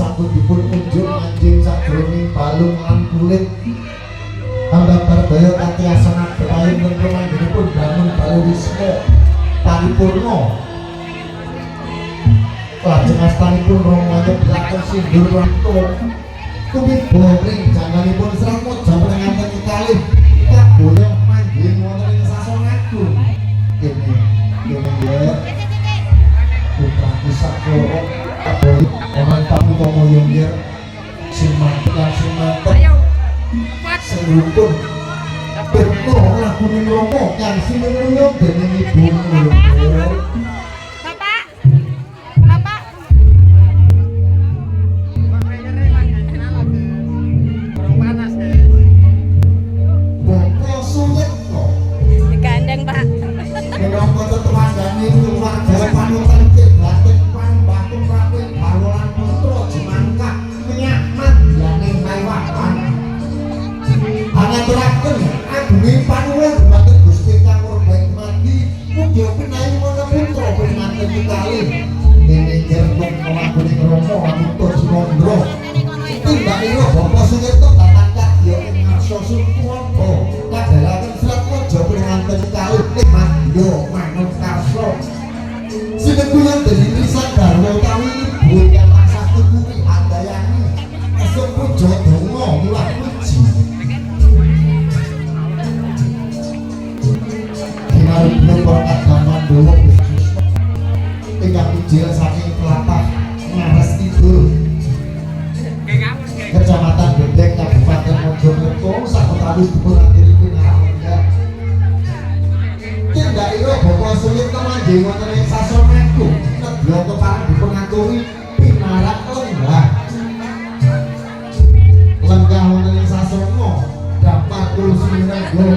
sampun dipun unjuk anjing sajroning balung lan kulit. Tambah bardaya kanthi asana bepayung menika manggenipun bangun Balurisma paripurna. Lajeng astanipun Rama nyebelaken sindur ranto. Tumiba ring janganipun Srama japenengaken kekalih kaboyong manggiling wonten ing sasana agung. Kene ya. Putra kisah loro kaboyong ana taputama yonggir simantan serupun Berno lakuning Rama kang sinuluyung dening ibu mulya. Kecamatan Bedek, Kabupaten Mojokerto, sakutawis dipun akhiripun arah tindak ira bapa sulit kemanjing wonten ing sasana iku nedya kepareng dipun aturi pinarak lenggah wonten ing sasana dapat kula sumireng